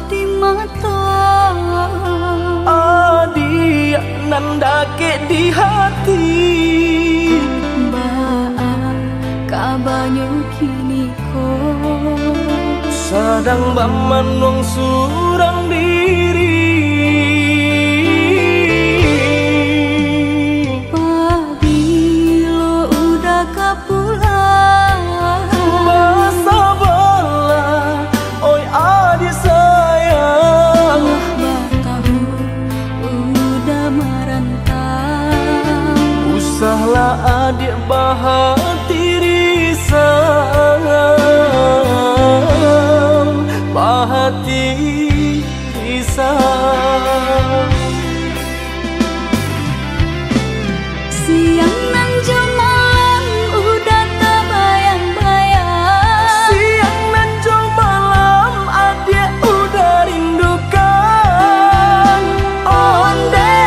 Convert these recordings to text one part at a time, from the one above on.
di mata, adia nandake di hati. Baan kabanyu kini ko Sadang bamanong surang diri. Pabilo udah kapulang, Masa bola, oi adik sayang. Batahu udah merantau. Usahlah adik bahati risang, bahati risang. Siang nan malam udah tak bayang-bayang. Siang dan jauh malam adik udah rindukan. Onde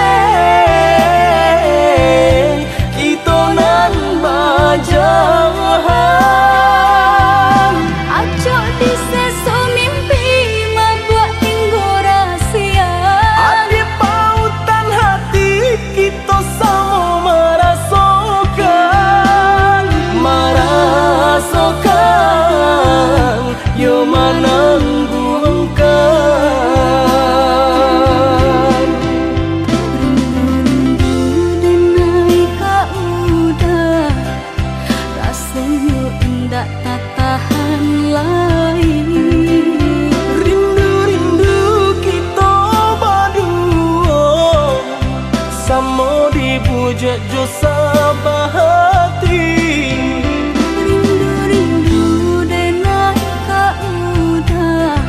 kita nan bajahan. Acok di seso mimpi membuat tinggu rahasia. Adik pautan hati kita sama merasakan. Merasakan yo menangguhkan. Rindu denai ka udah, rasanya indah tak tahan lagi. Rindu-rindu kita berdua, sama dibujuk jo sabahati. Rindu-rindu denai ka udah,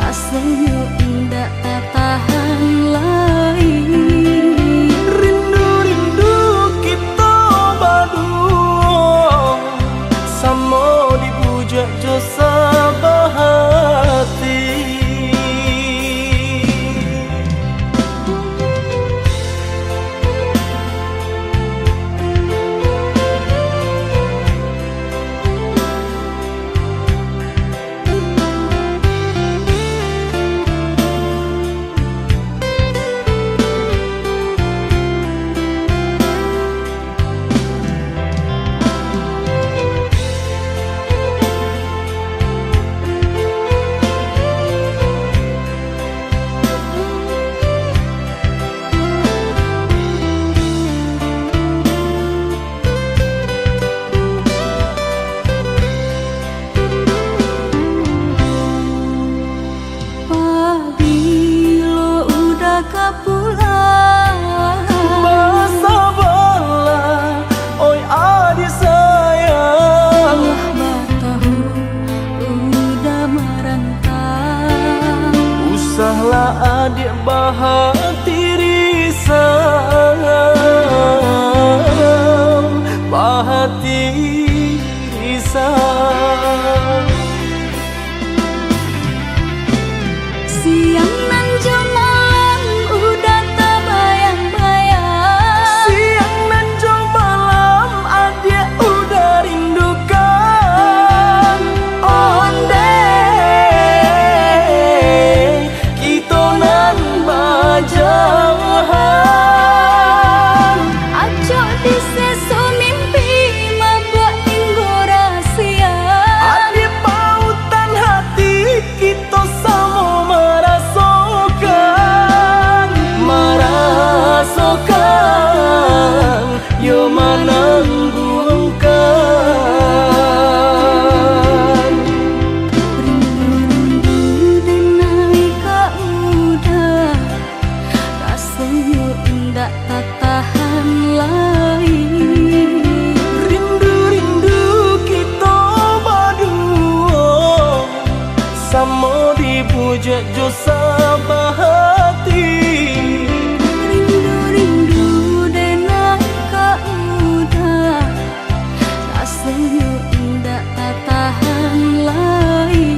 rasanya indah tak tahan lagi. Rindu-rindu kita berdua, sama dibujuk jo sabahati. Pabilo udah kapulang, Masa bola, oi adik sayang. Batahu udah merantau. Usahlah adik bahati risang, bahati risang. Siang nan malam udah tak bayang-bayang. Siang dan jauh malam adik udah rindukan. Onde kita nan bajahan. Acok di seso mimpi membuat tinggu rahasia. Adik pautan hati kita sama merasakan. Merasakan yo menangguhkan. Rindu-rindu denai ka udah, rasanya indah tak tahan lagi. Rindu-rindu kita berdua, sama dibujuk jo sabahati. Rindu-rindu denai ka udah, rasanya indah tak tahan lagi.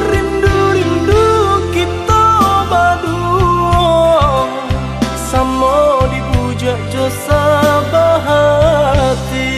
Rindu-rindu kita berdua, sama dibujuk jo sabahati.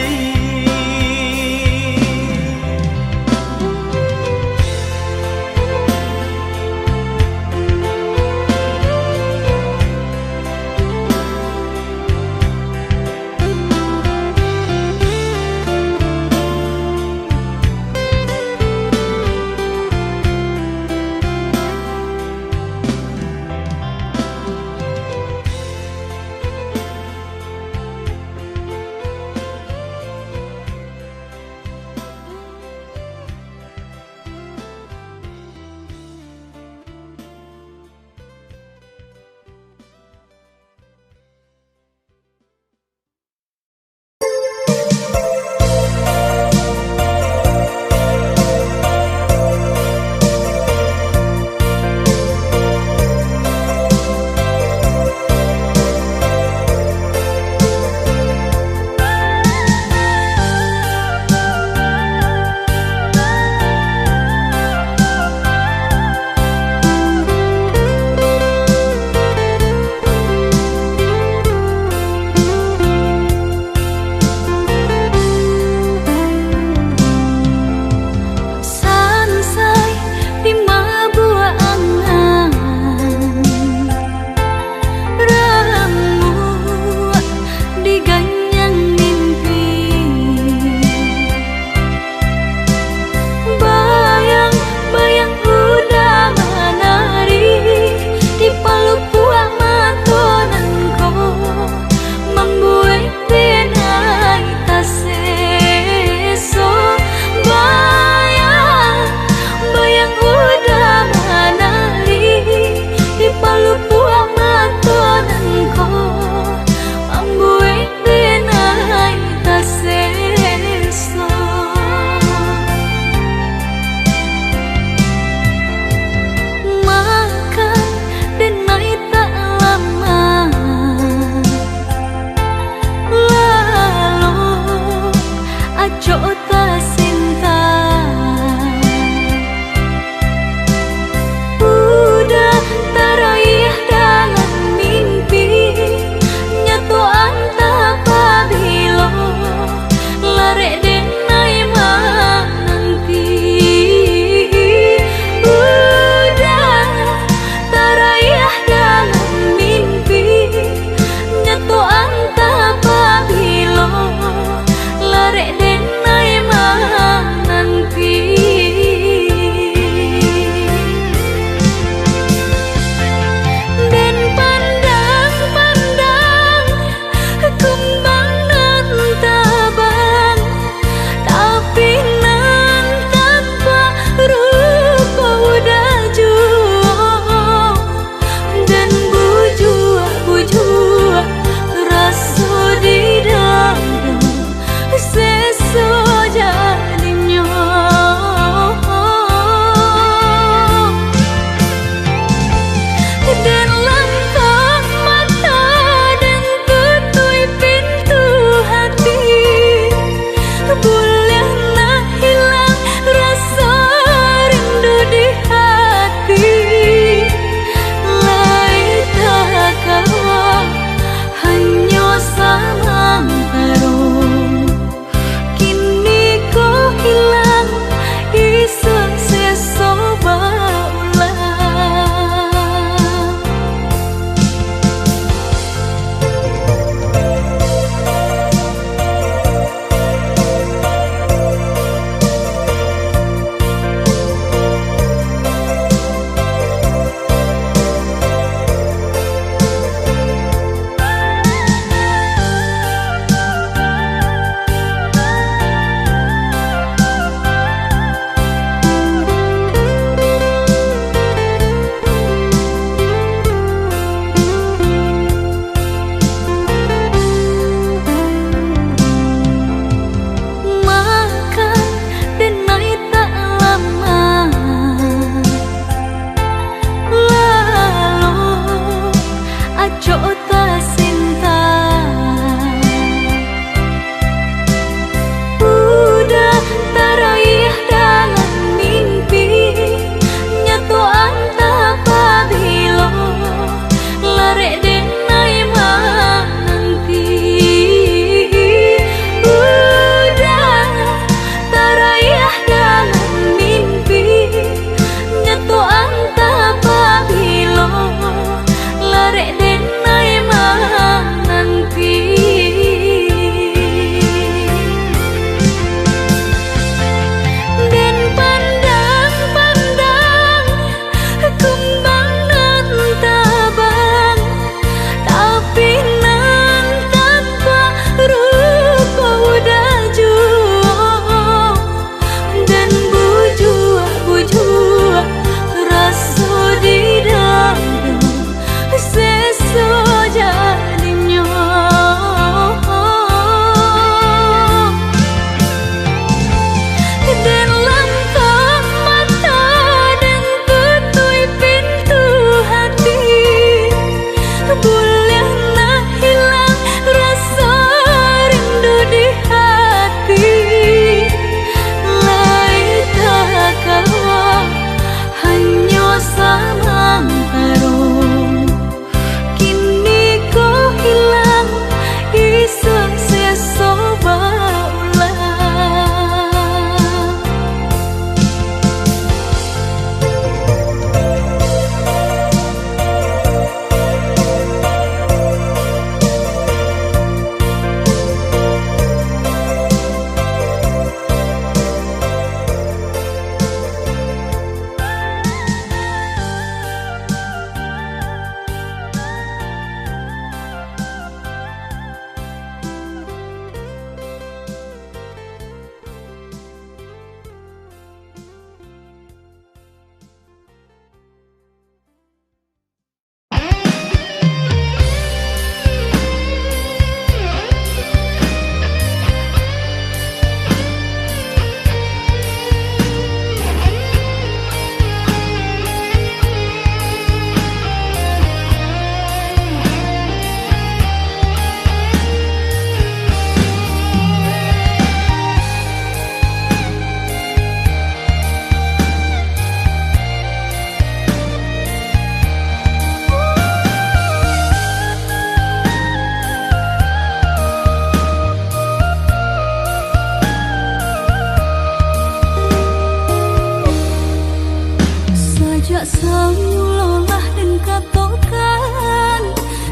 tak samulolah dan katokan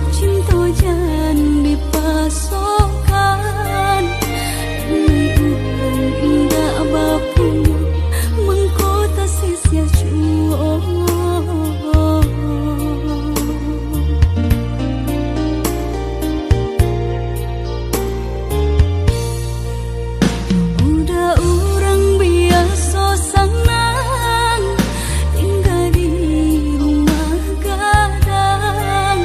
cinta jan dipasokan demi urang indah bapu mengkota sia cuo. Udah urang biasa senang tinggal di rumah gadang,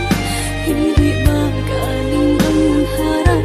hidup bakal bangun harap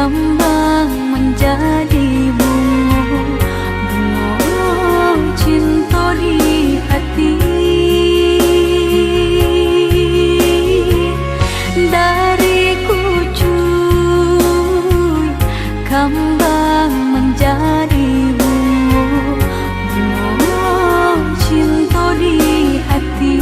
kambang menjadi bunga, bunga cinta di hati. Dariku cuy, kambang menjadi bunga, bunga cinta di hati.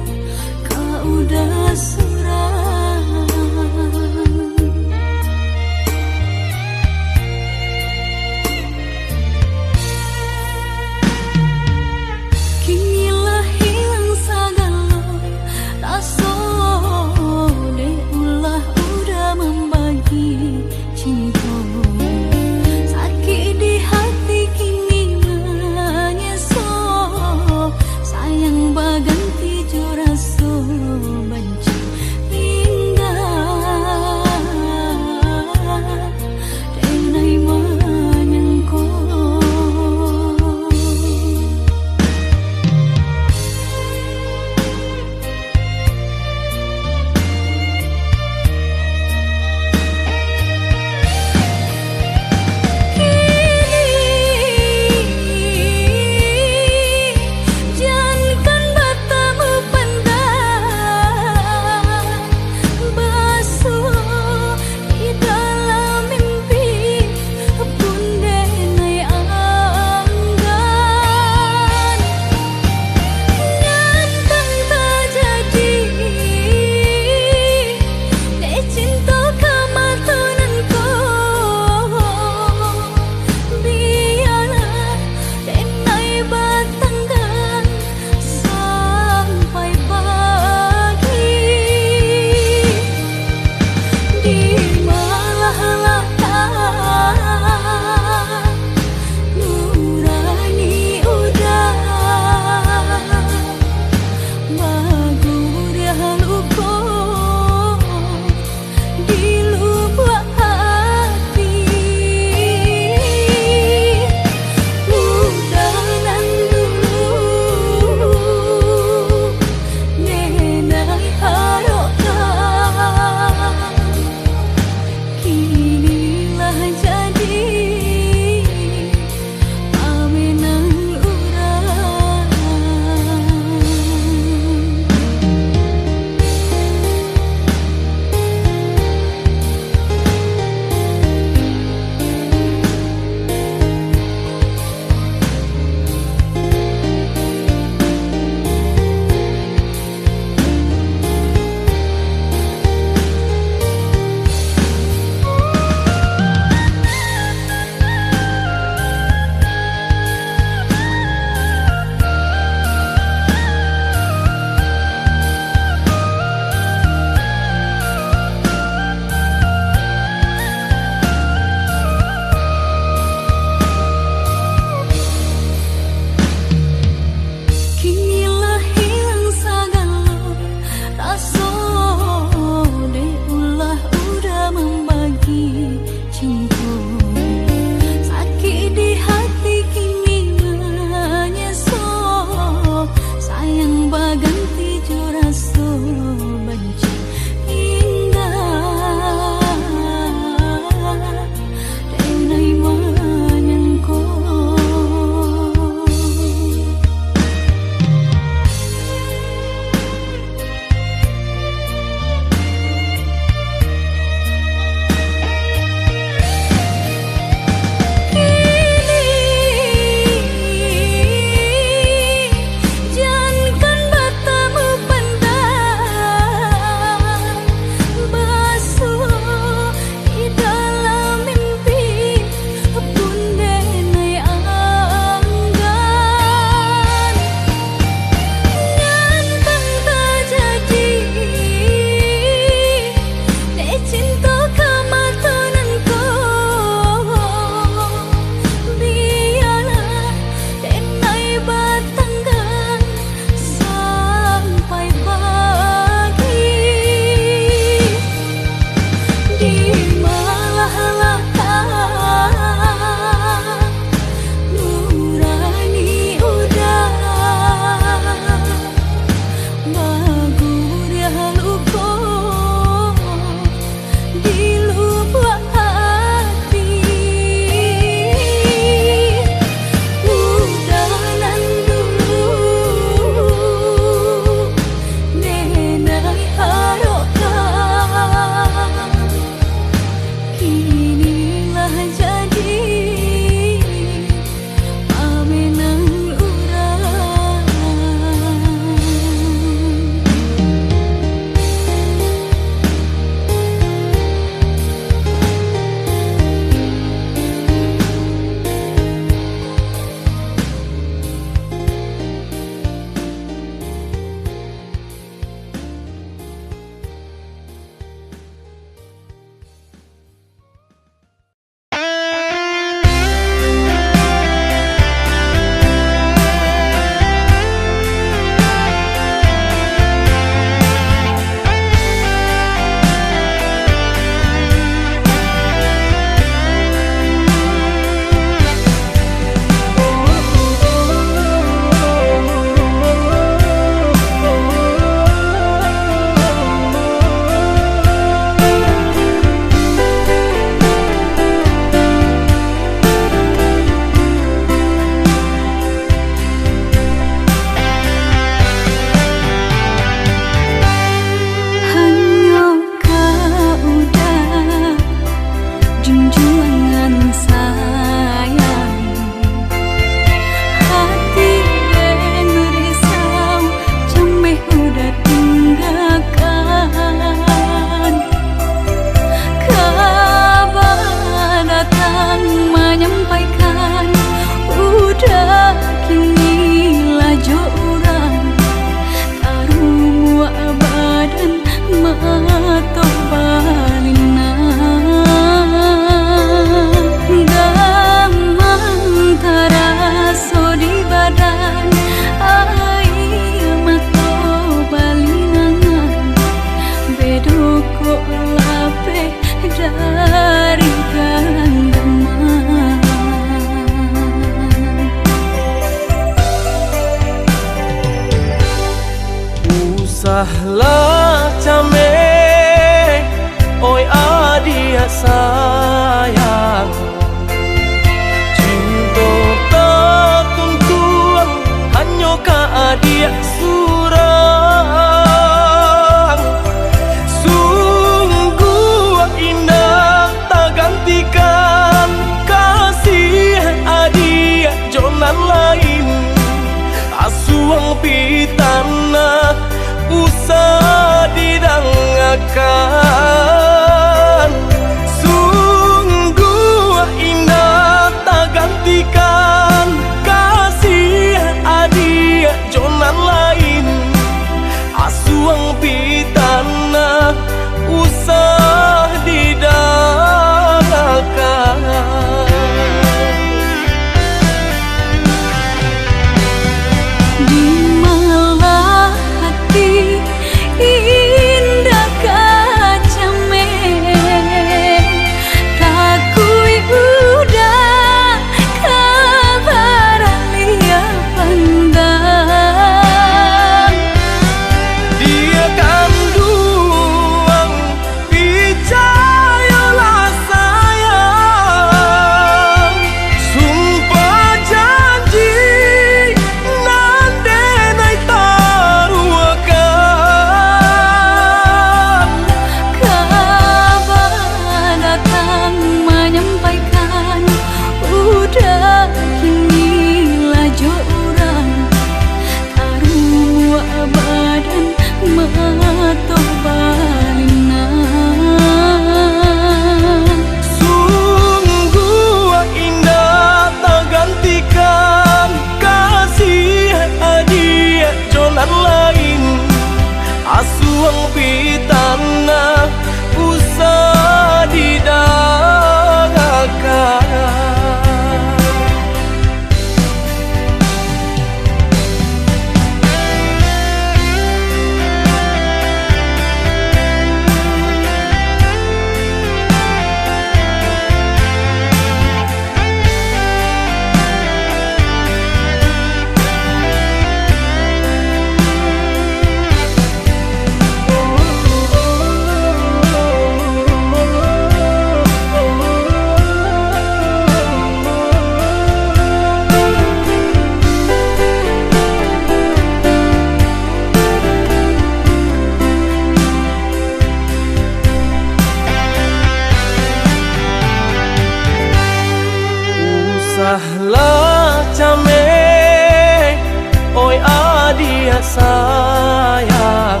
sayang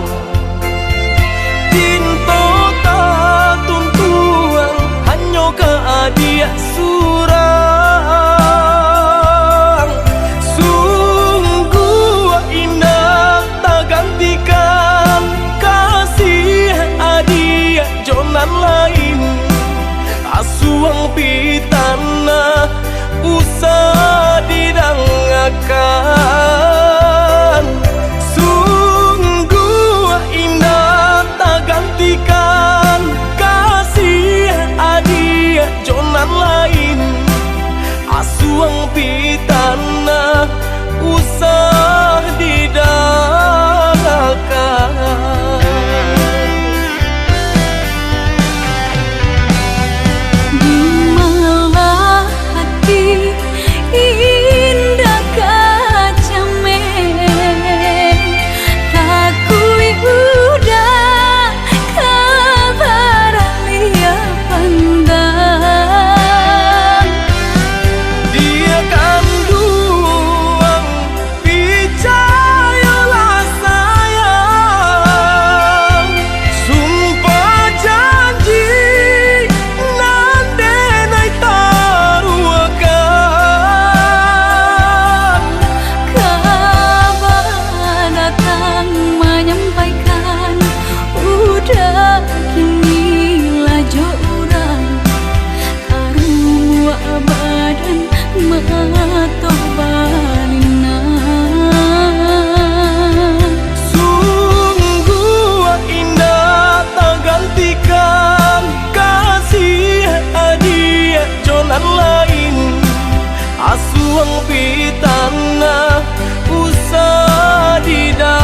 Cinta tak tuntuang hanya ke adia surang Sungguh indah tak gantikan kasih adia jonan lain Asuang pitana usah didangakan Sungguh indah tak gantikan kasih adia jonan lain Asuang pitana usah didangakan Sungguh indah tak gantikan kasih adia jonan lain Asuang pitana usah didangakan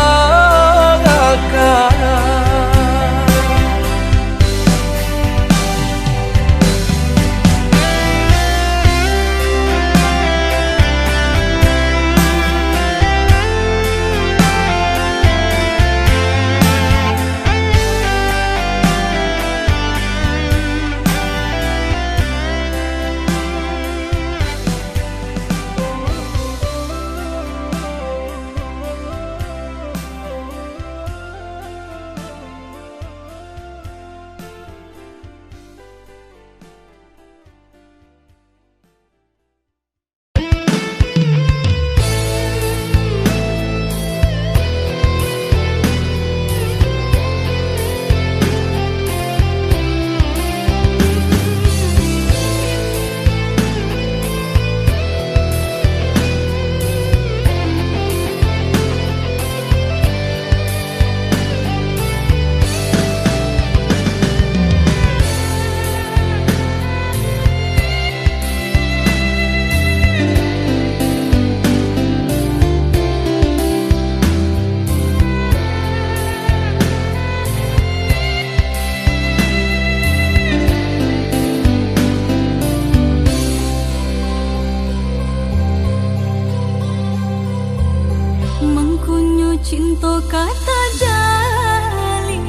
cinta kata jalin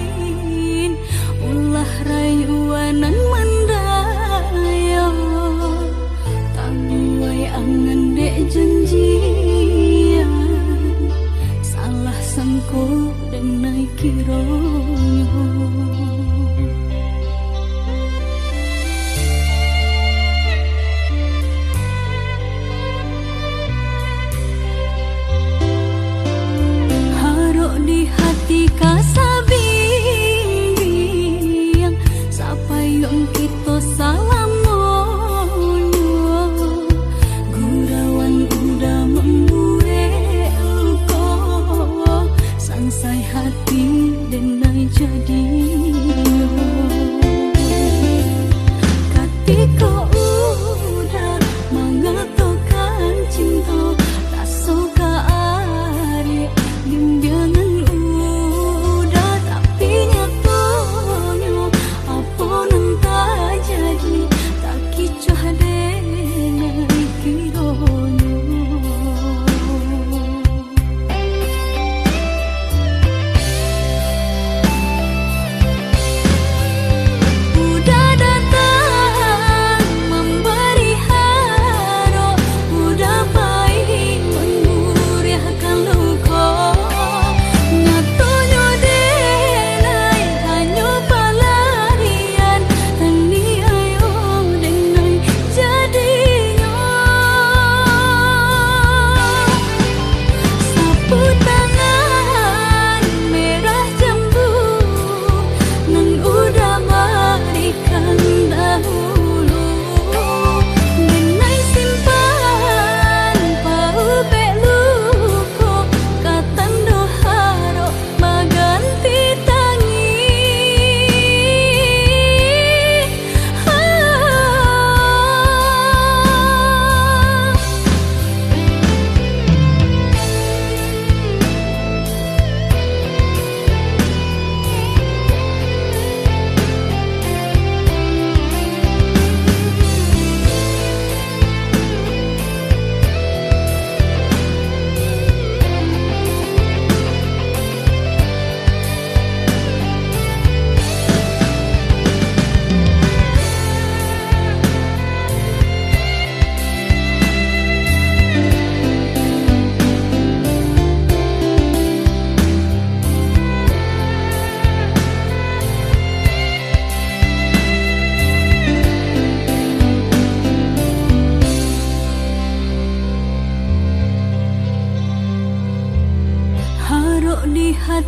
ulah rayuanan mendayo tanguai angan dek janjian salah sangko dan naik kironyo di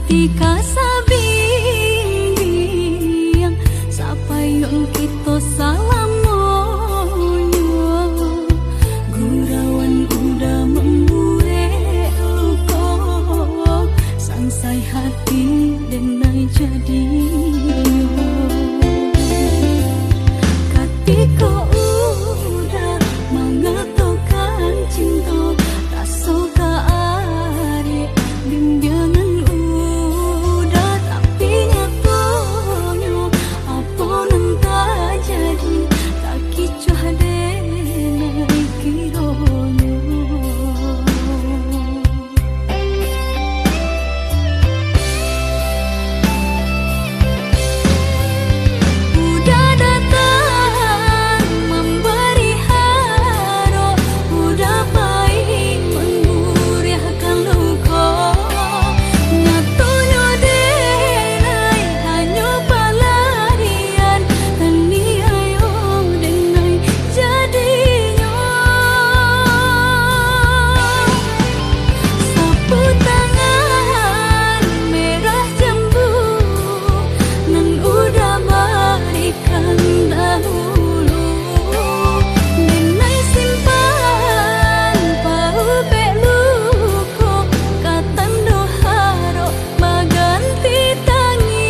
ketika sabing sapayong kita salamonyo gurauan udah membuat luka sangsai hati dan jadi ketika udah mengatakan cinta tak suka ada bimbingan udah tapi nyatanya apa nanti jadi tak kicuh denai kironyo udah datang memberi haro udah baik mengguriahkan luka ngatunya denai hanya pelarian tani ayo denai jadinya sapu tangan merah jambu nan udah berikan dahulu denai simpan pau beluko katan doharo maganti tangi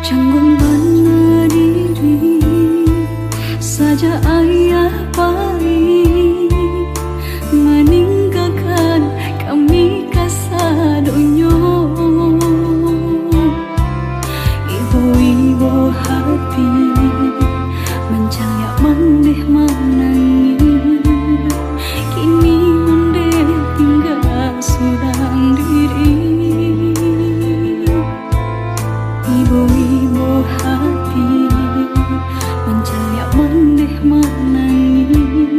Canggung berdiri saja ayah baik meninggalkan kami kasadonyo ibu-ibu hati mencaya mendeh menangis kini mendeh tinggal surang diri ibu-ibu hati mencaya mendeh menangis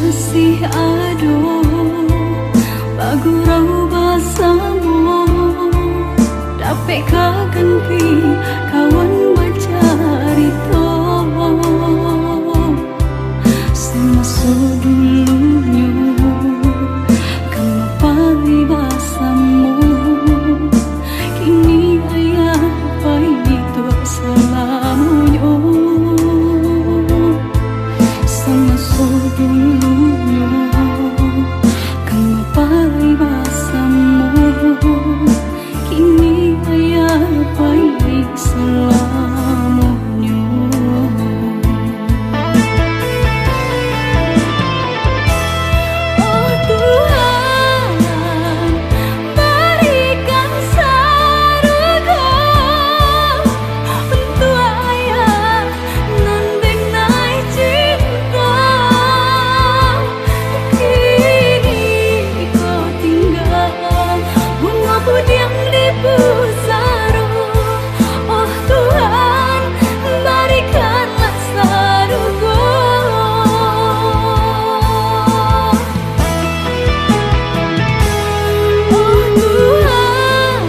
masih ado bagurau basamu dapat kaganti kawan bacarito semasa dulunya kemapari basamu kini ayah baik itu selamunya semasa dulunya kemapari basamu kini ayah baik selamanya. Oh Tuhan, berikan surga untuk ayah nan benai cinta. Kini kau tinggal bunga budiang di pusara. Oh Tuhan, berikanlah surga. Oh Tuhan,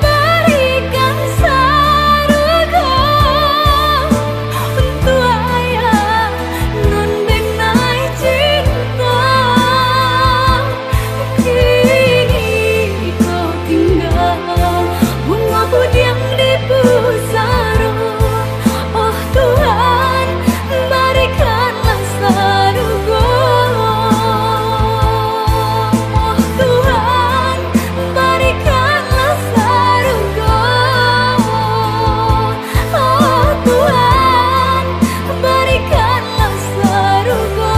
berikan surga untuk ayah non benai cinta. Kini kau tinggal bunga budiang di pusara. Oh Tuhan, berikanlah surga. Oh Tuhan, berikanlah surga. Oh Tuhan, berikanlah surga.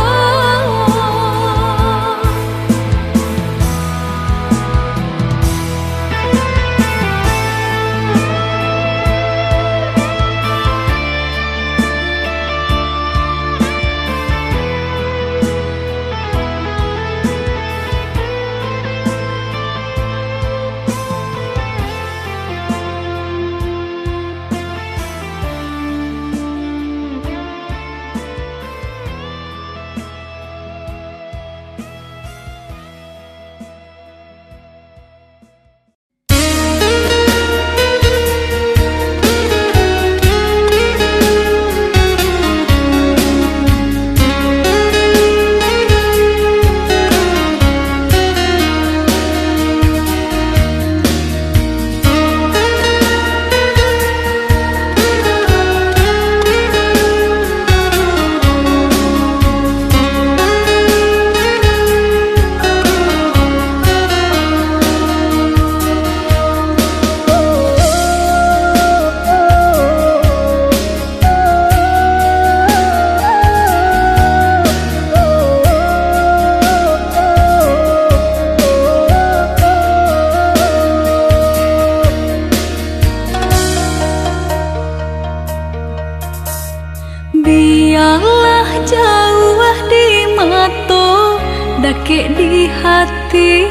Biarlah jauh di mata, dakik di hati.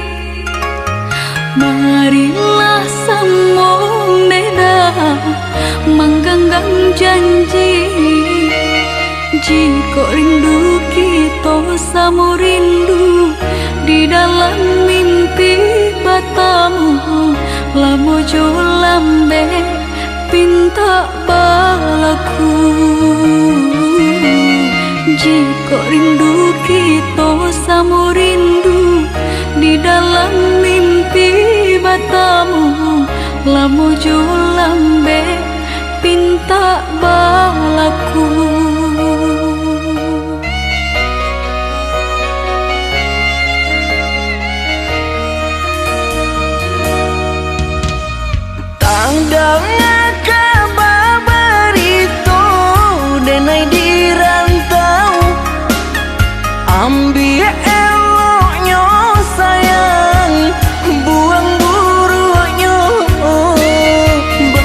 Marilah sambung beda, menggenggam janji. Jika rindu kita sama rindu di dalam mimpi batamu, lamo jo lambe pinta balaku. Jika rindu kita sama rindu di dalam mimpi batamu, lamo jo lambe pinta balaku. Tandangnya kabar itu denai di rantau, ambil eloknya sayang, buang buruknya.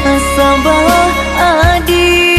Bersabar adik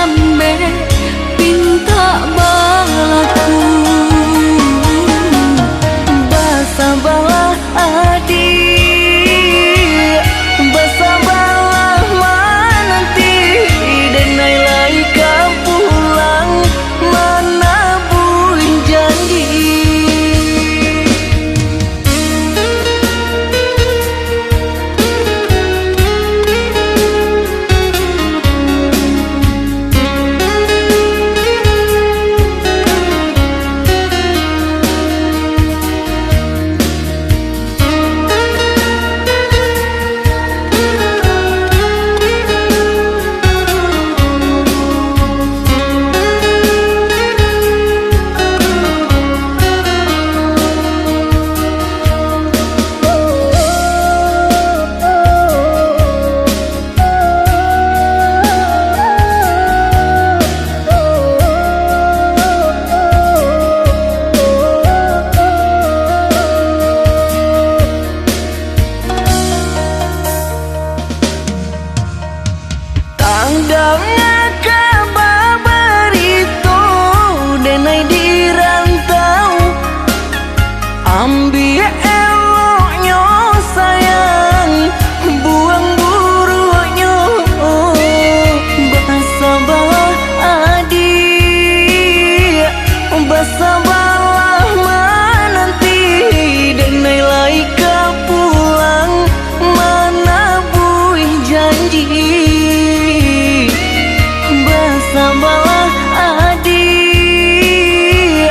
lambe pinta balaku. Bersabarlah adik, bersabarlah menanti, denailah kau pulang menabur janji. Tandangnya kabar berito, denai di rantau, ambil eloknya sayang, buang buruknya. Bersabarlah adik, bersabarlah menanti, denailah kau pulang menabur janji. Bersabarlah adik,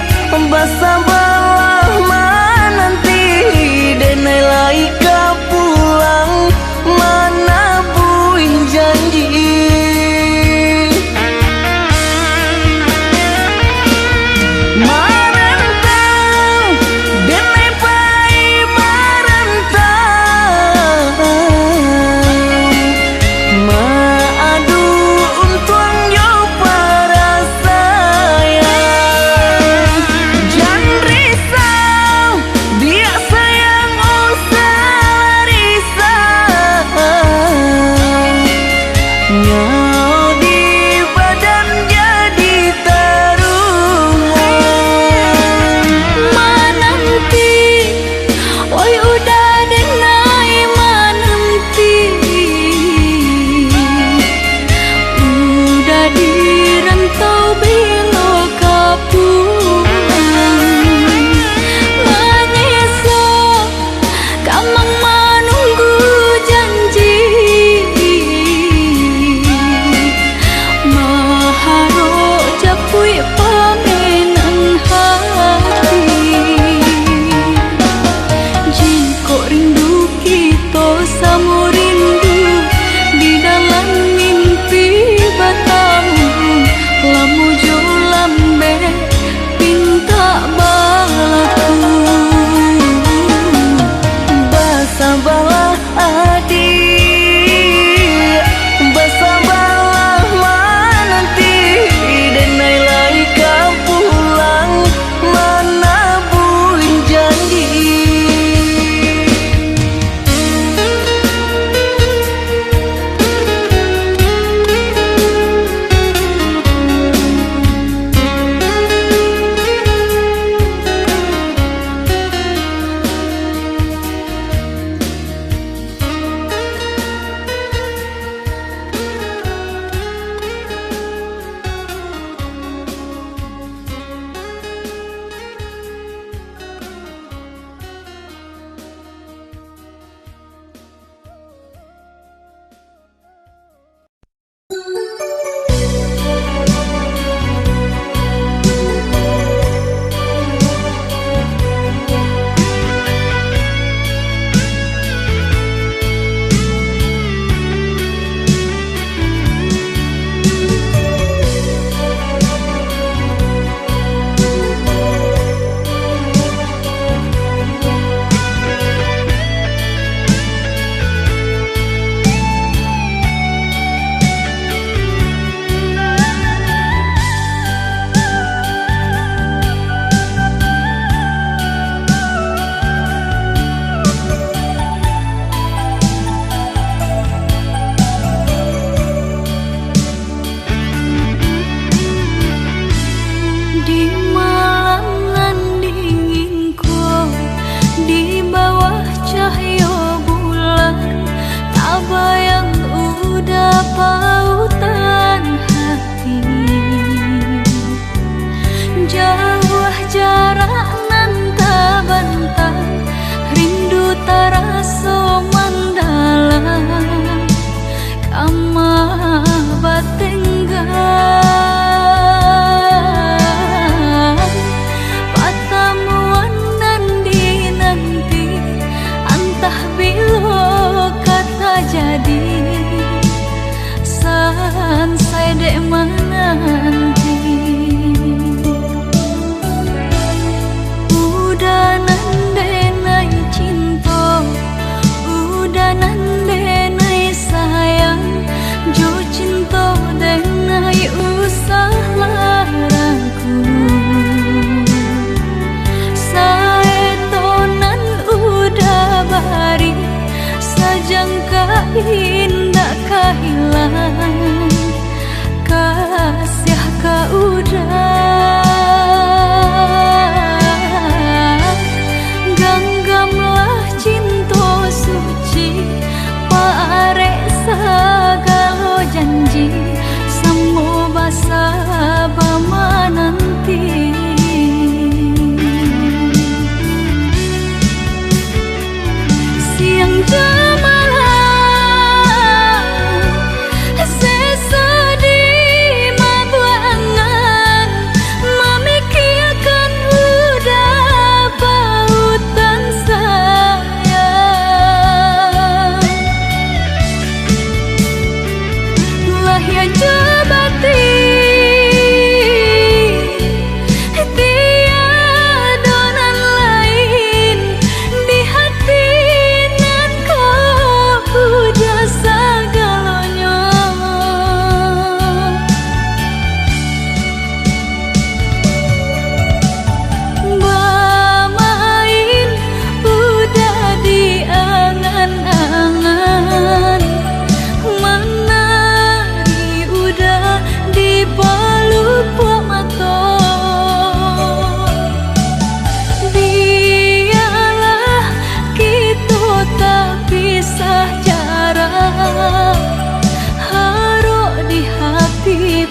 bersabarlah menanti, denailah kau pulang menabur janji. Merentang, denai pai merentang, maadu untuang yo para sayang. Jangan risau, dia sayang usah risau. Nyau di badan jadi taruhan. Menanti, oi udah denai menanti, udah dirantau bilo kapulang. Menyesal kamang menunggu janji, maharo capui pamenan hati. Jika rindu kita sama rindu, di dalam mimpi batamu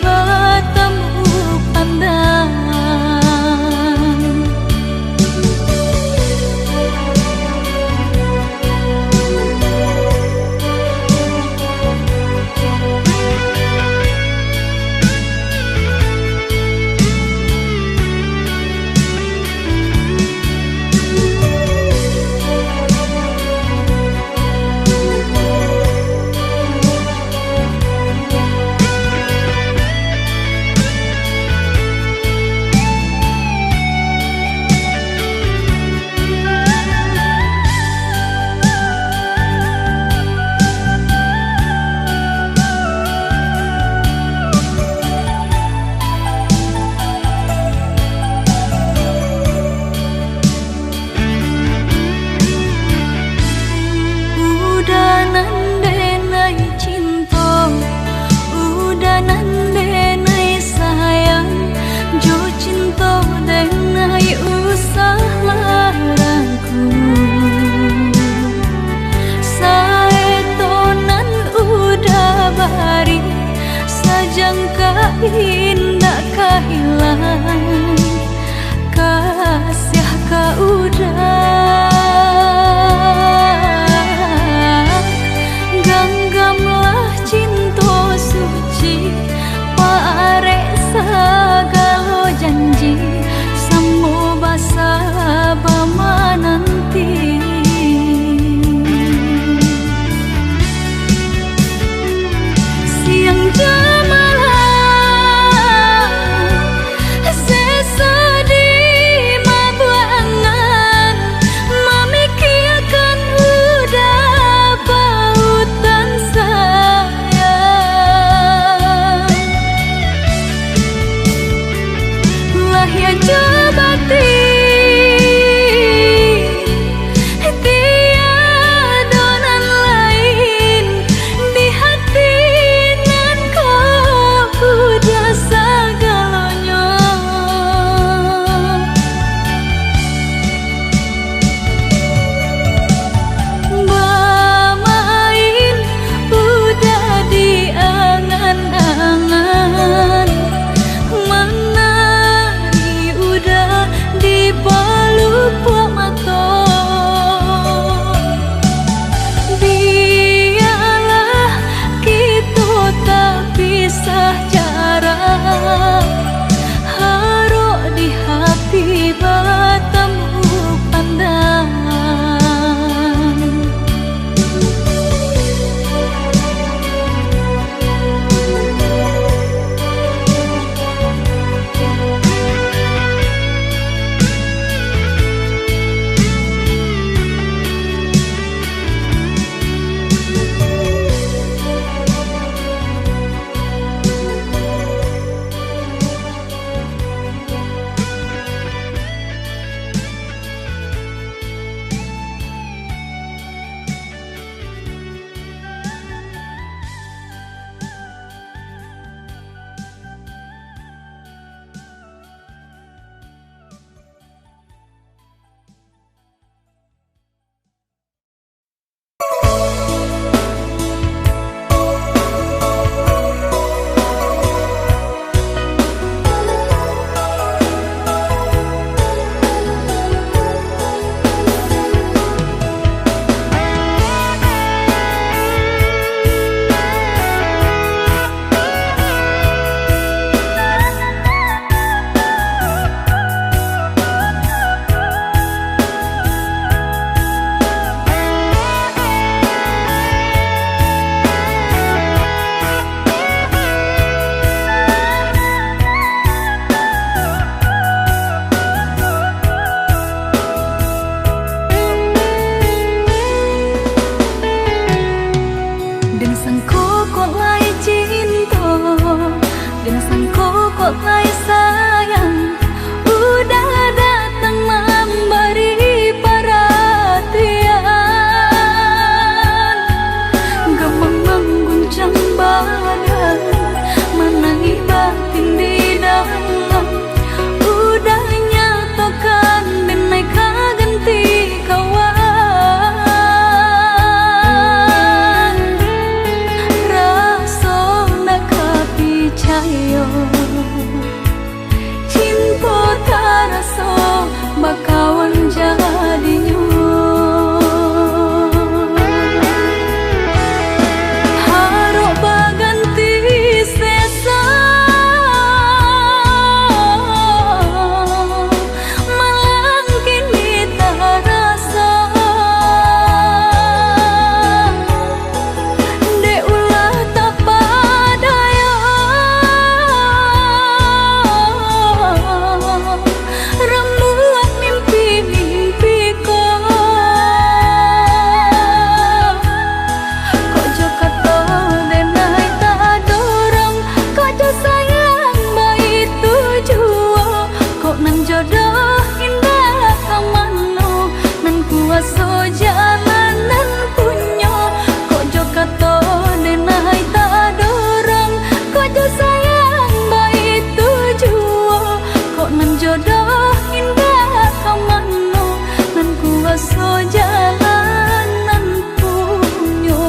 bertemu pandang. Indah kehilangan kasih kau udah genggamlah cinta suci parek segala janji semua basa bama nanti siang jam Cinta taraso bakawan jadinya. Harok baganti sesa malang kini tarasa. De ulah tak padaya rembuat mimpi-mimpiku. Kok jo kata denai tak dorong, kok jo sayang baik tujuo. Kok nan jodoh indah kamano, nan kuaso jalanan punyo. Kok jo kata denai tak dorong, kok jo sayang baik tujuo. Kok nan jodoh indah kamano, nan kuaso jalanan punyo.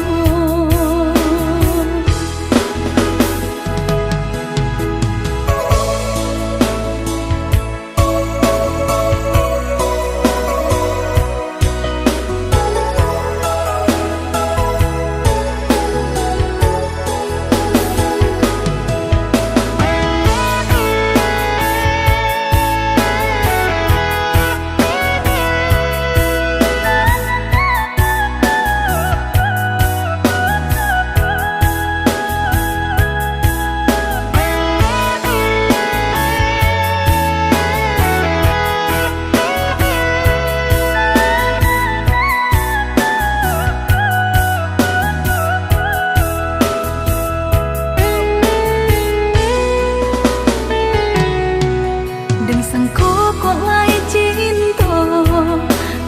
Dan sangko kok lai cinta,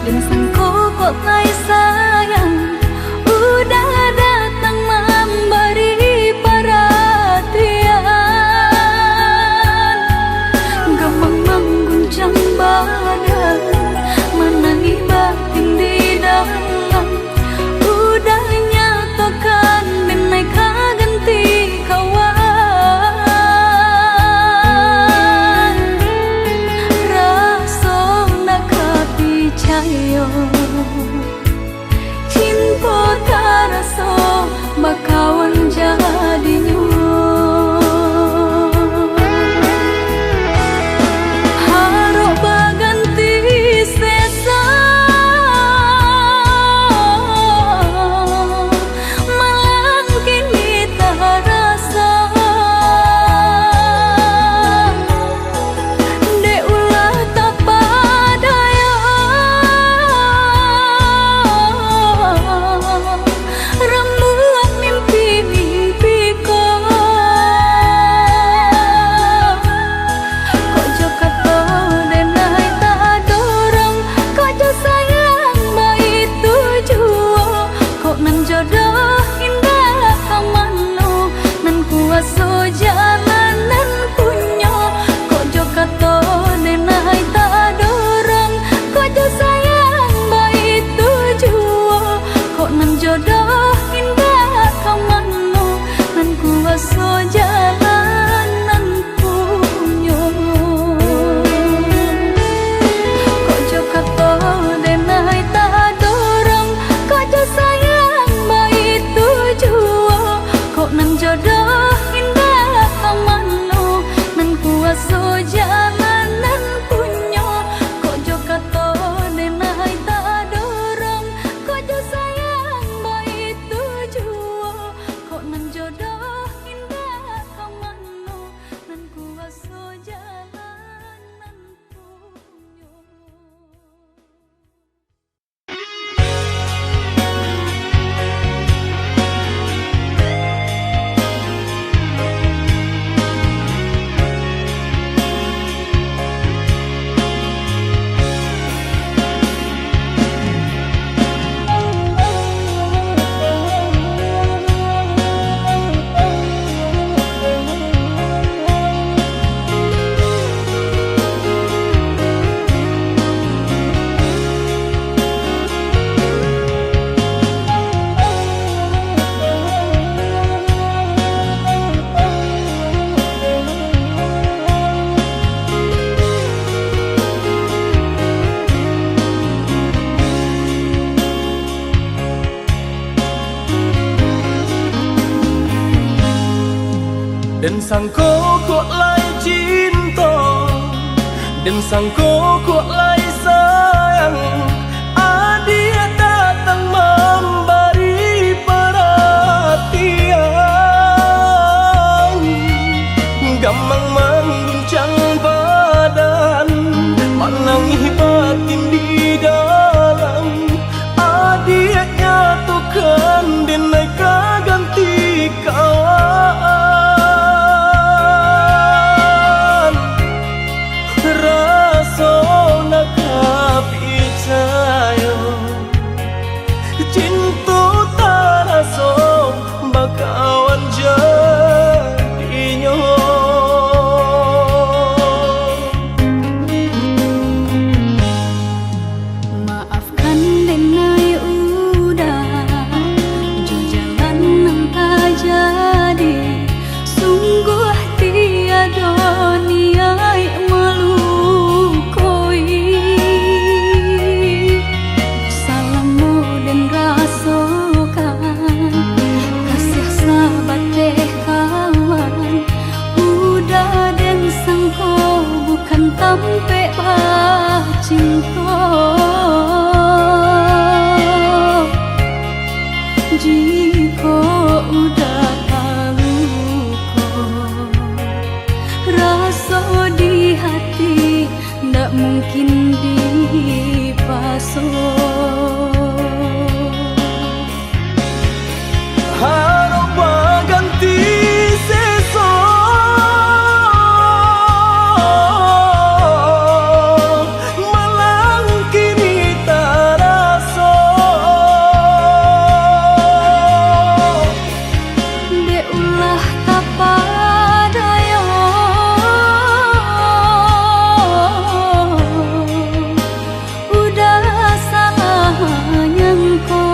dan sangko kok lai sayang. Udah datang memberi perhatian, gamang mengguncang badan, menangi batin di dalam. Udah nyatakan denai ganti kawan. Raso nak percaya, cinta taraso bakawan jadinya. Harok baganti sesa malang kini tarasa. De ulah tak padaya rembuat mimpi-mimpiku. Kok jo kata denai tak dorong, kok jo sayang baik tujuo. Kok nan jodoh indah kamano, nan kuaso jalanan punyo. Kok jo kata denai tak dorong, kok jo sayang baik tujuo. Kok nan jodoh indah kamano, nan kuaso jalanan punyo. Kok jo kata denai tak dorong, kok jo sayang baik tujuo. Kok nan jodoh indah kamano, nan kuaso jalanan punyo. Kok jo kata denai tak dorong, kok jo sayang baik tujuo. Kok nan jodoh indah kamano, nan kuaso jalanan punyo. Dan sangko kok lai cinta, dan sangko kok lai sayang. Dia datang memberi perhatian, gampang mengguncang badan, menangis batin di dalam. Dia nyatukan denai ganti kawan. Rasa nak percaya cinta tak rasa bakawan jadinya. Maafkan denai udah jo jalan nang tak jadi. Sungguh tiada niat melukoi. Salahmu dan rasakan kasih sahabat deh kawan. Udah dan sangko bukan tampe cinta. Jika udah tahu kok rasa di hati ndak mungkin dipasok. Harap ganti sesok, malang kini tak rasa. De ulah tak padaya, udah salah nyangko.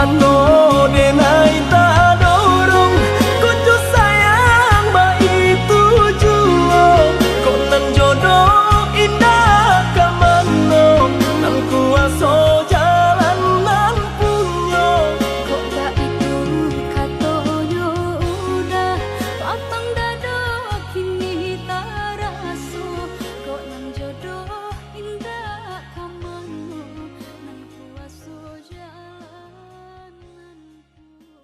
mano denai tak dorong kucu sayang bayi tujuan kok nan jodoh indah kamano nan kuaso jalan nan punyo kok gak itu katonyo udah papang dado kini tak raso kok nan jodoh indah kamano nan kuaso jalan nan punyo.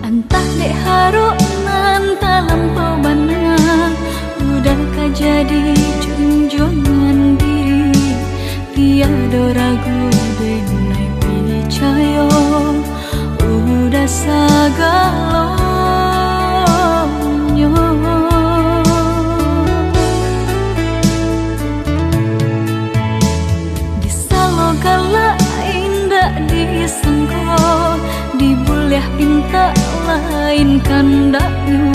Entah dek haruk nan tak lampau banyak udah kah jadi junjungan diri tiada ragu denai percaya udah sagalonyo disalogalah indah disangko dibuleh pinta lain kandaknya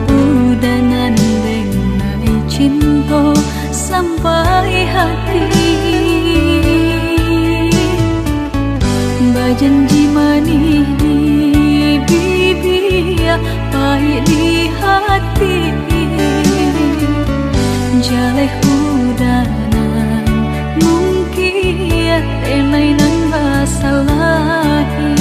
udah nandeng nai cinta sampai hati bajanji manih di bibir pahit di hati jaleh udanan mungkin tenai nan basalahi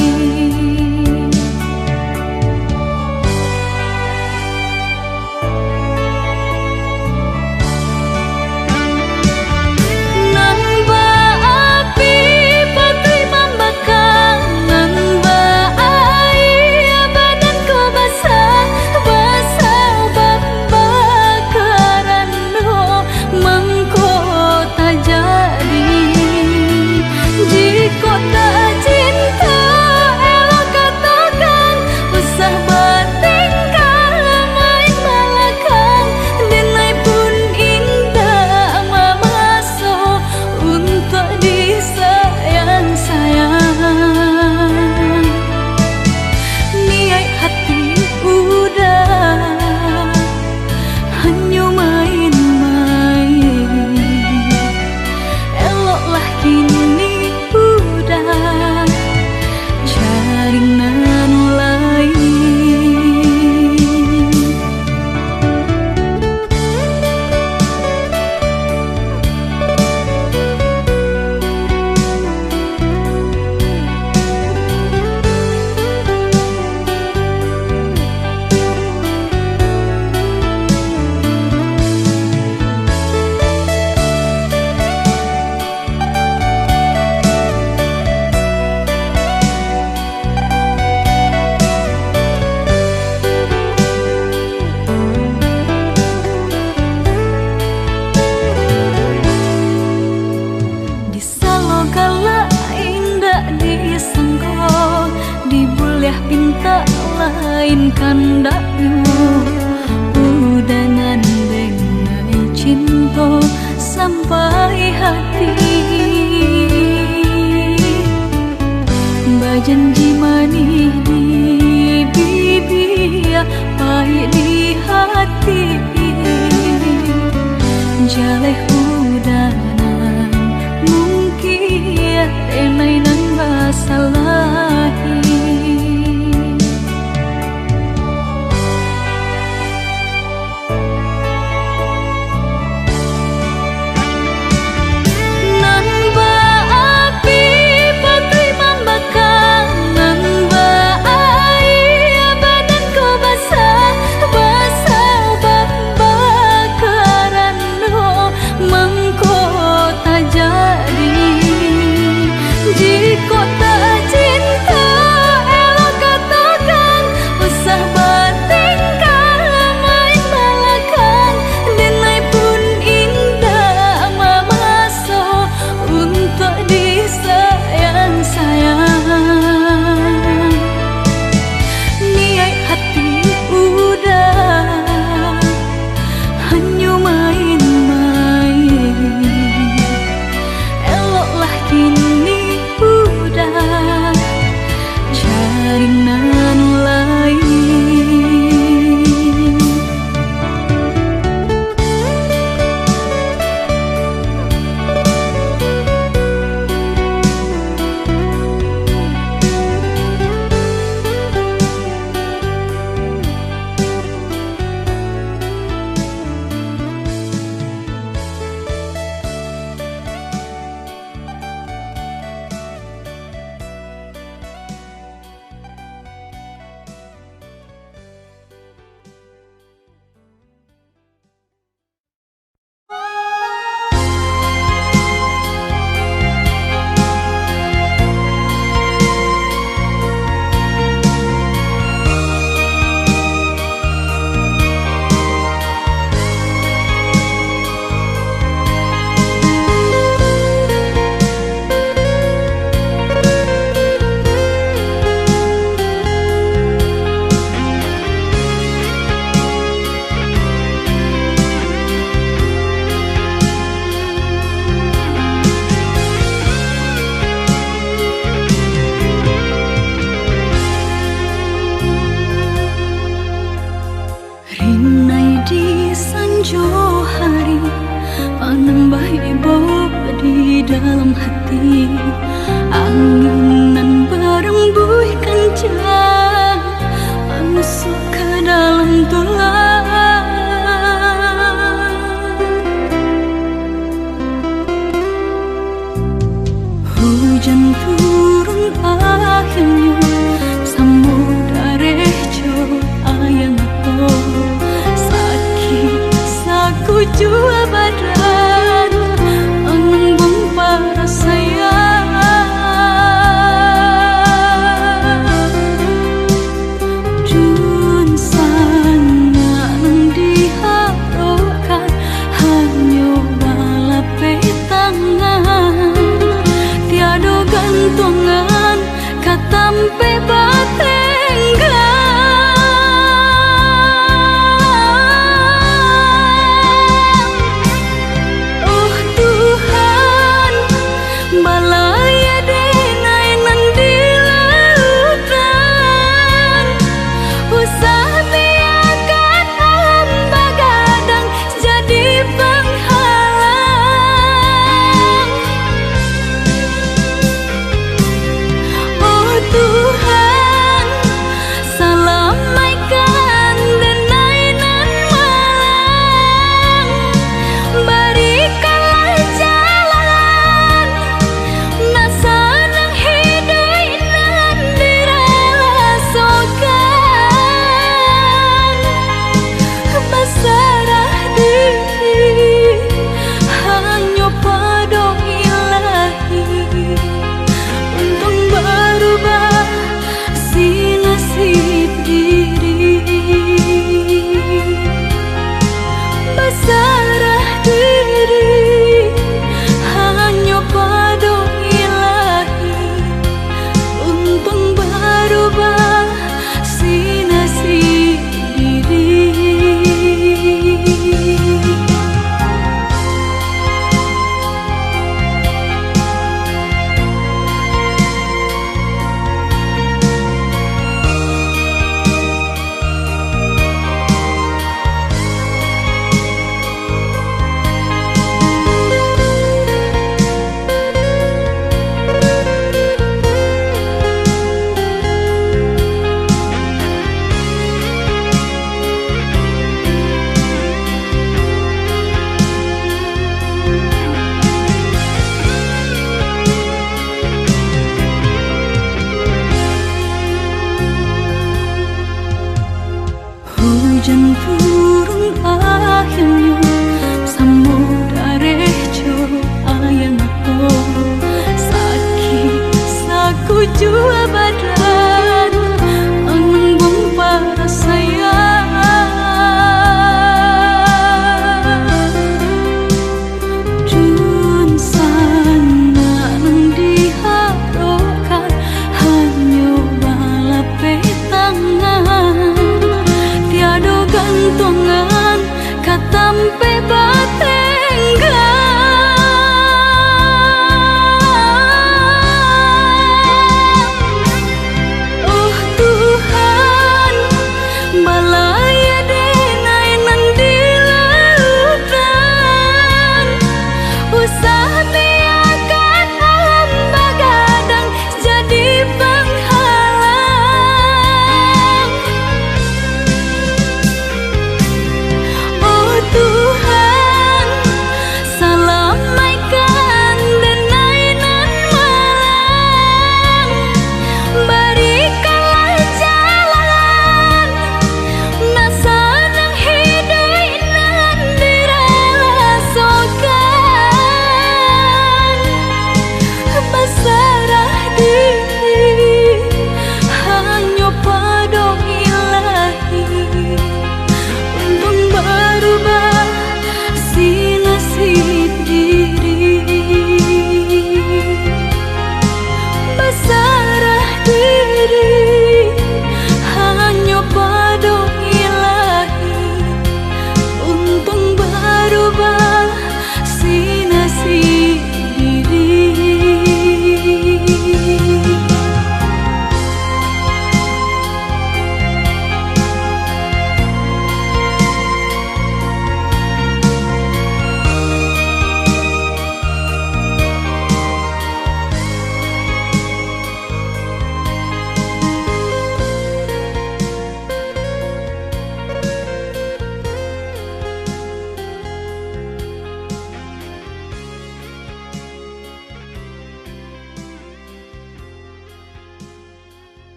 pinta lain kandaknya udah nandeng nai cinta sampai hati bajanji manih di bibir pahit di hati jaleh udanan mungkin tenai nan basalahi Jika tak cinta hati, anginan berembus kencang masuk ke dalam tulang. Hujan turun akhirnya samudra rejo ayang aku sakit saku jua badan menembung para sayang. Jun sana nang diharokan hanya balape tangan, tiada gantungan katampe batenggan. Oh Tuhan, balaya denai nan di lautan, usah biarkan hamba gadang jadi penghalang. Oh Tuhan, salamaikan denai nan malang, berikanlah jalan nasa nang hidui nan direlasokan. Berserah diri hanya pada Ilahi, untuk berubah si nasib diri. Berserah diri hanya pada Ilahi, untuk berubah si nasib diri. Hujan turun akhirnya samudra rejo ayang aku sakit saku jua badan menembung para sayang. Jun sana nang diharokan hanya balape tangan, tiada gantungan katampe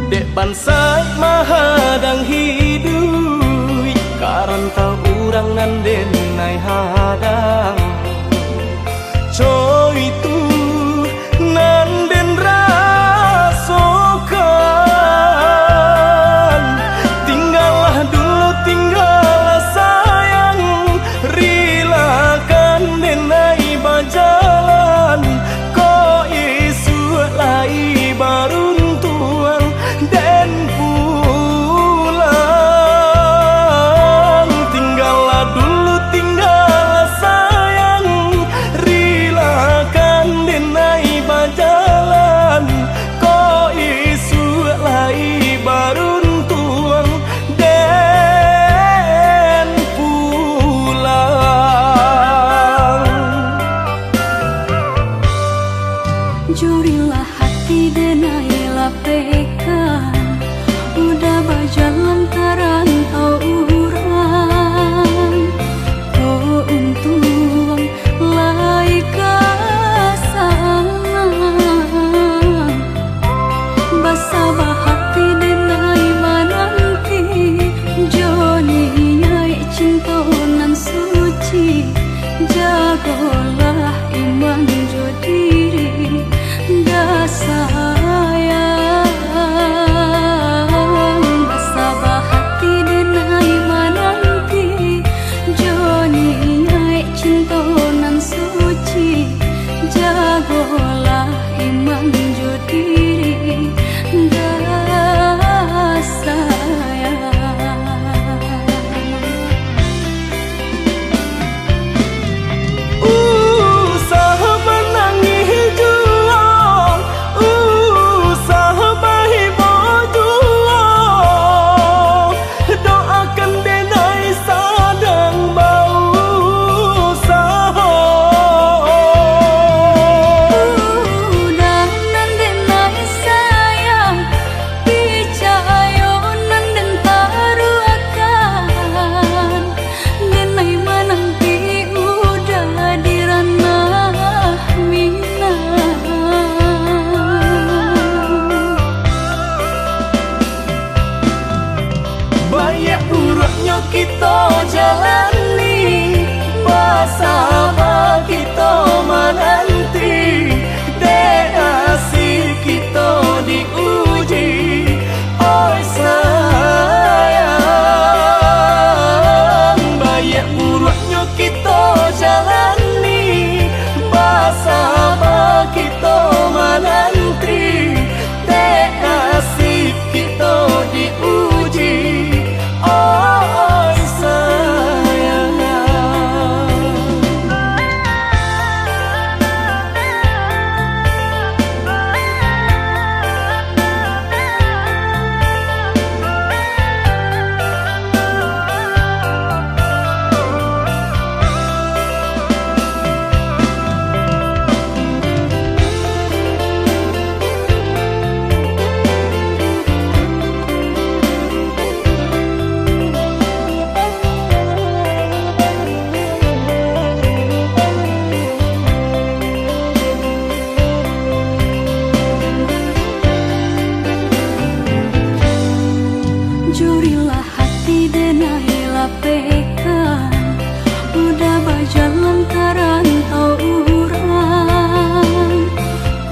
dek bansai mahadang hidup karantau urang nan denai hadang coy tu nan den rasokan tinggallah dulu tinggallah sayang rilakan denai bajalan ko isu lai baruntuan den pulang tinggallah dulu tinggallah sayang rilakan denai bajalan ko isu lai baruntuan den pulang. Jurilah hati denai lapekan, udah berjalan terantau urang. Oh untung lai kasang, basabah hati denai menanti. Joni nyai cinta nan suci, jagolah iman jo diri. Sayang basabah hati denai menanti. Joni nyai cinta nan suci, jagolah iman jo diri. Sayang banyak buruknya kita jalani, bersama kita menanti, dek asih kita diuji. Oi sayang, banyak buruknya kita jalani, bersama kita menanti, dek asih kita diuji. Oi sayang, jurilah hati denai lapekan, udah berjalan terantau urang.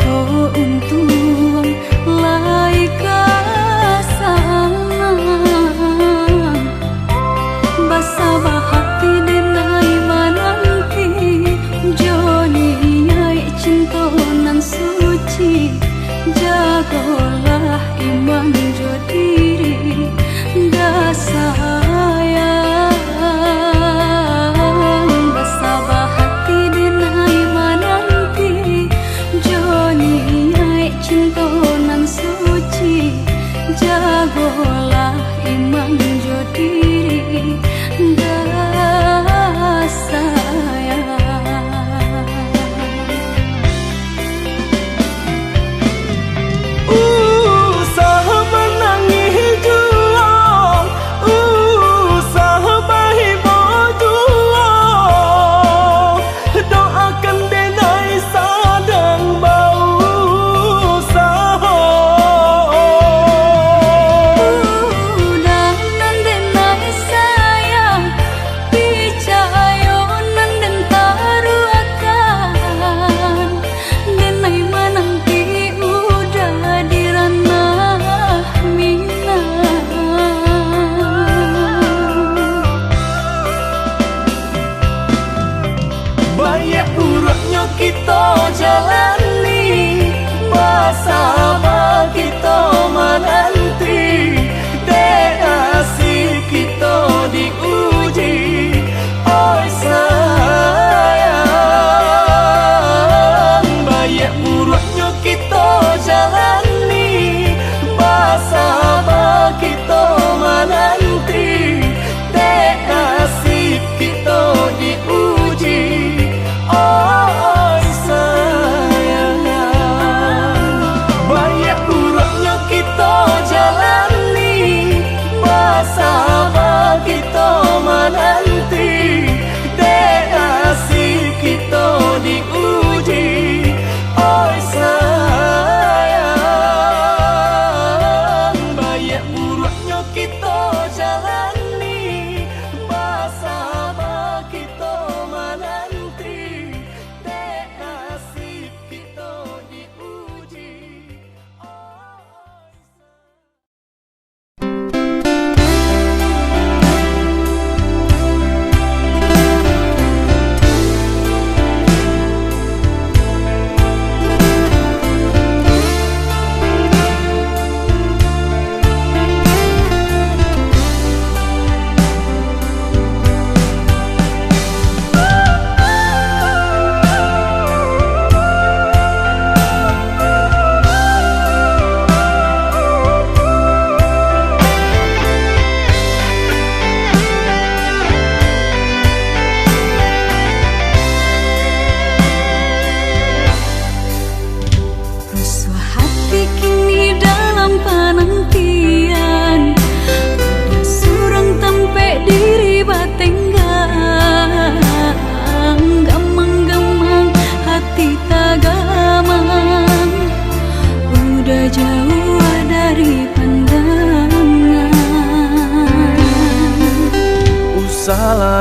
Oh untung lai kasang, basabah hati denai menanti. Joni nyai cinta nan suci, jagolah iman jo diri. Sayang basabah hati denai menanti. Joni nyai cinta nan suci, jagolah iman jo diri. Sayang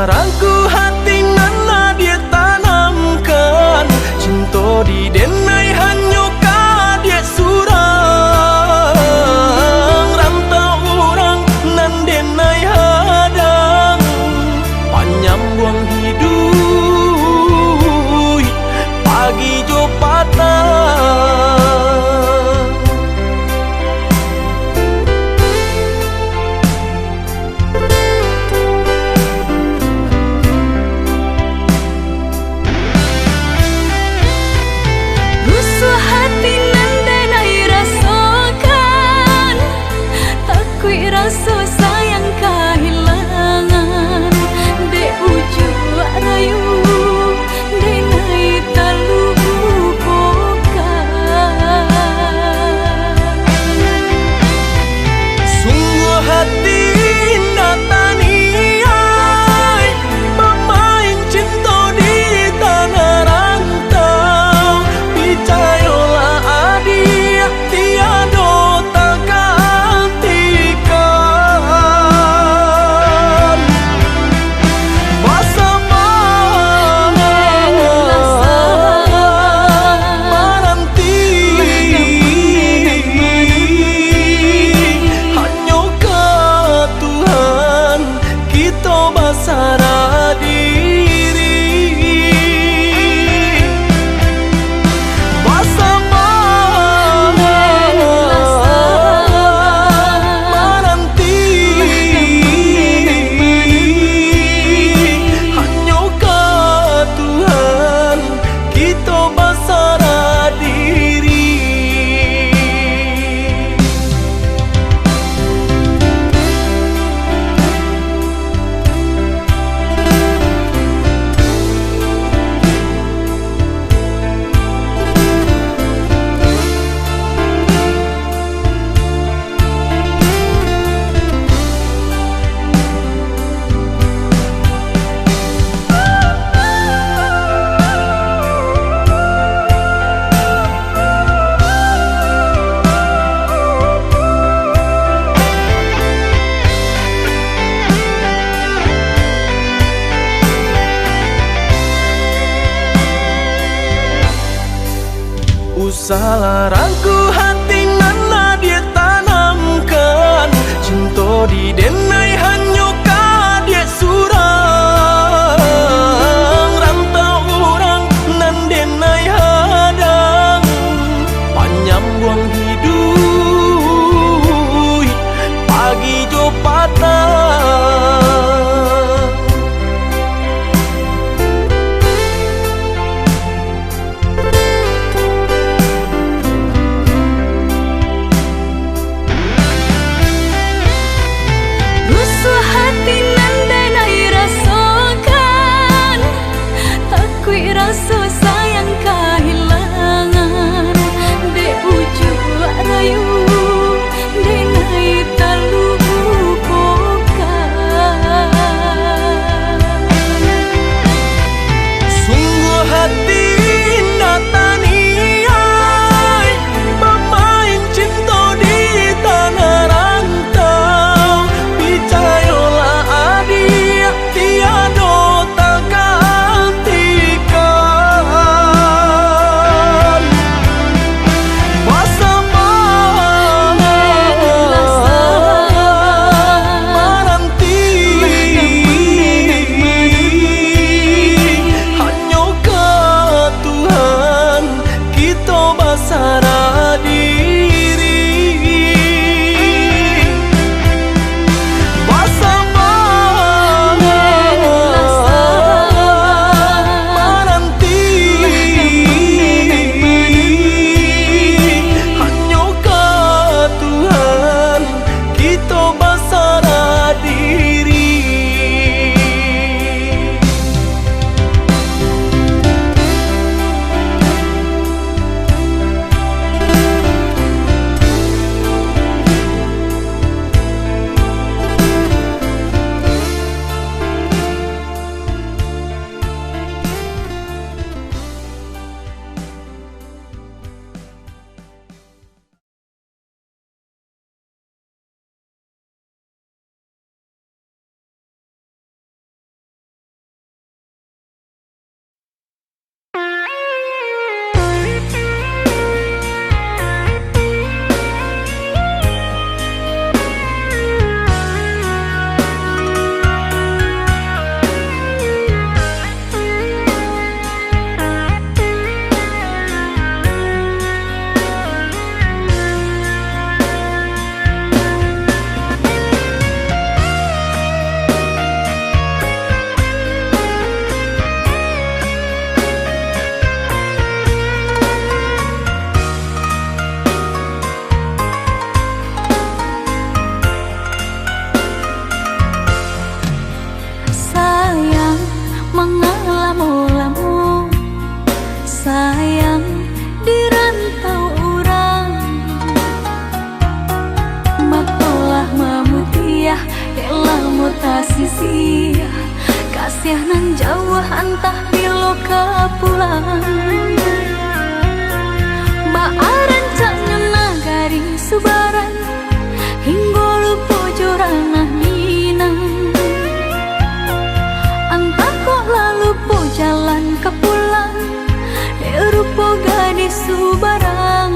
larangku hati nana dia tanamkan, cinta di denai hanya dia surang, rantau orang nan denai hadang, panjang buang hidup pagi jo patah. Rasa sayang kehilangan de ujung rayu de naik talu bukan. Sungguh hati datani ai pemain cinta di tanah rantau, percayalah adik tiada usah larangku hati nana dia tanamkan, cinta di denai hanya dia surang, rantau orang nan denai hadang, panjang buang hidup pagi jo patah. Rasa sayang kehilangan de ujung rayu de naik talu bukan. Sungguh hati datani ai pemain cinta di tanah rantau, percayalah adik tiada tak gantikan. mutasi sia kasih nan jauh antah bilo kapulang baaran caknya nagari subaran hingga lupa joranah minang antah kok lalu po jalan ke pulang rupa gadis subarang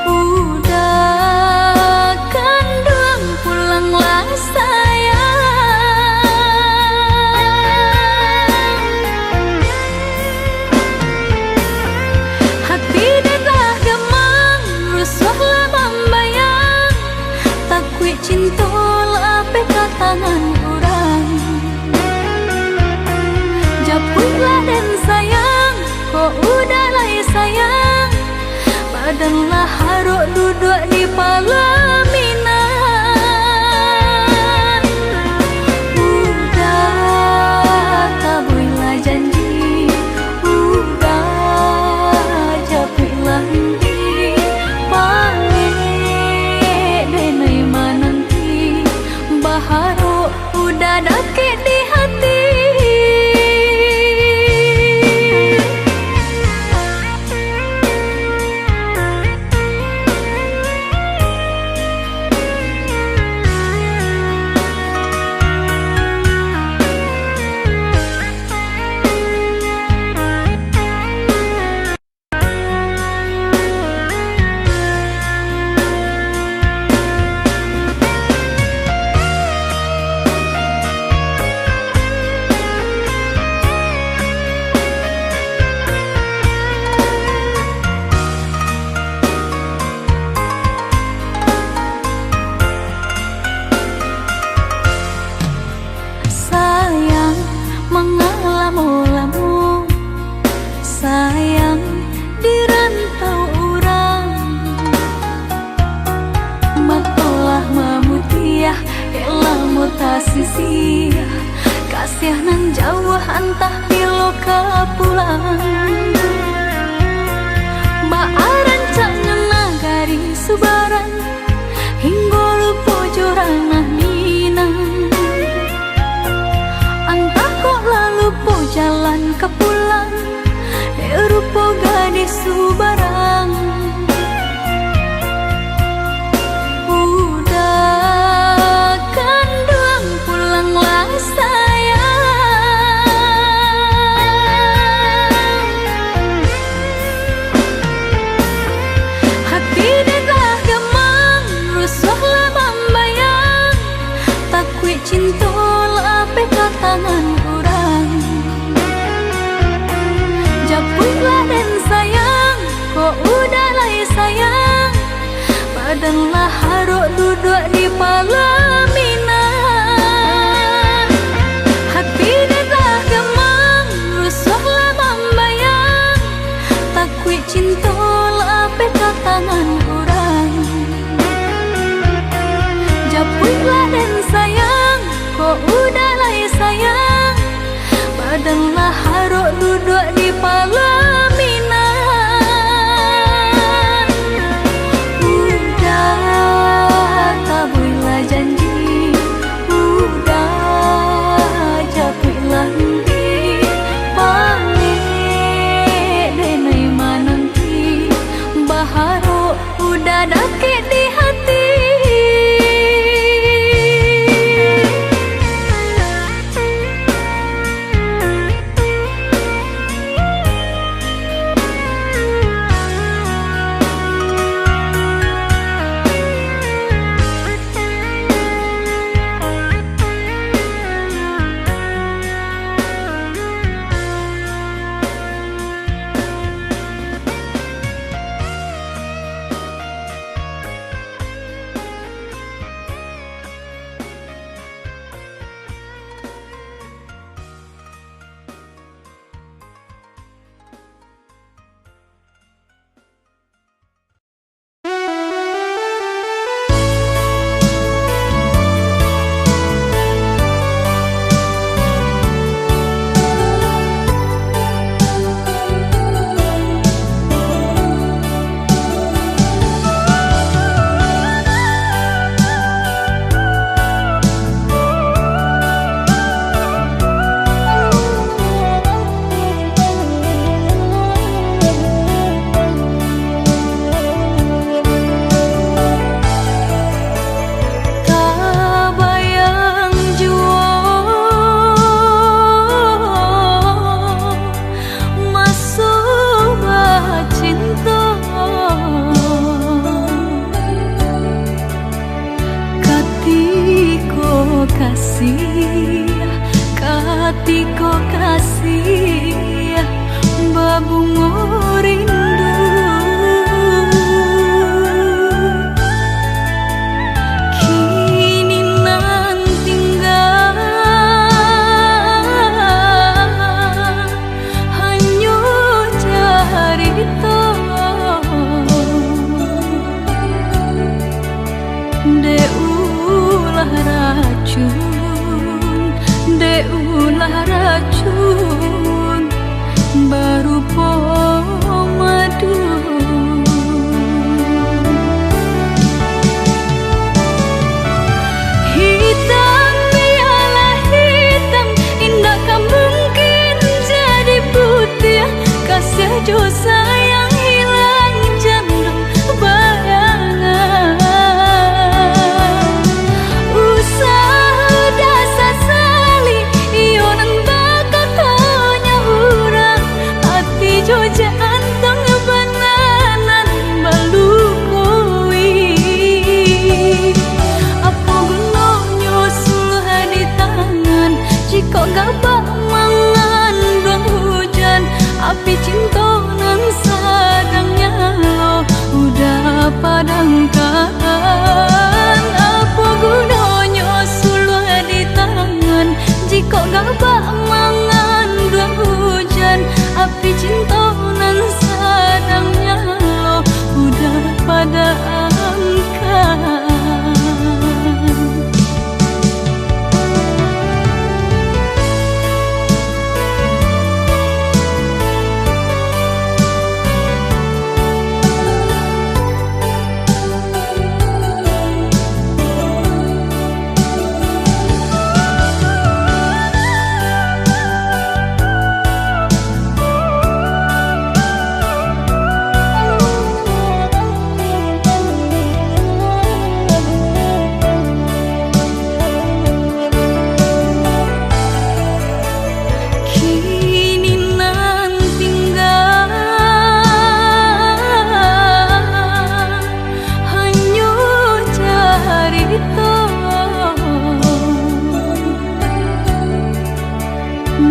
udah kandung pulanglah sayang hati dah gemang rusuhlah membayang takui cinta lape katangan orang Japulah dan sayang, kok udah lah sayang badanlah haruk duduk di pelaminan udah tabuilah janji udah japuilah nanti panggil denai mananti baharu udah dakik di hati sayang di rantau orang matolah mamutiah elah mutasi sia kasih nan jauh antah bilo kapulang baaran caknya nagari subaran hingga lupa joranah minang antah kok lalu po jalan ke pulang rupa gadis subarang udah kandung pulanglah sayang hati dah gemang rusuhlah membayang takui cinta lape katangan orang Japulah dan sayang, kok udah lah sayang badanlah haruk duduk di pelaminan hati dah gemang rusuhlah membayang takui cinta lape katangan orang Japulah dan sayang, kok udah lah sayang badanlah haruk duduk di pelaminan udah tabuilah janji udah japuilah nanti panggil denai mananti baharu udah dakik di hati Deulah racun, deulah racun, baru madu. Hitam biarlah hitam, indakkah mungkin jadi putih? Kasih jo sayang hilang jantung bayangan. Usaha dasar sali ionan bakat tanya hurang, hati jo jantung bananan balukui. Apa gunanya suluh di tangan jika gabak mangan dua hujan? Api cinta nan sadangnya lo udah padamkan. Apa gunanya suluh di tangan jika gabak mangan dua hujan? Api cinta nan sadangnya lo udah padamkan.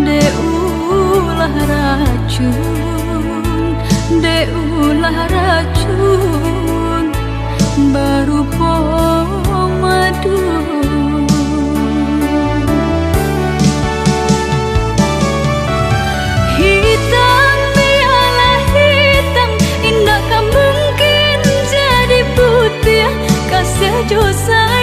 Deulah racun, deulah racun, baru madu. Hitam biarlah hitam, indakkah mungkin jadi putih? Kasih jo sayang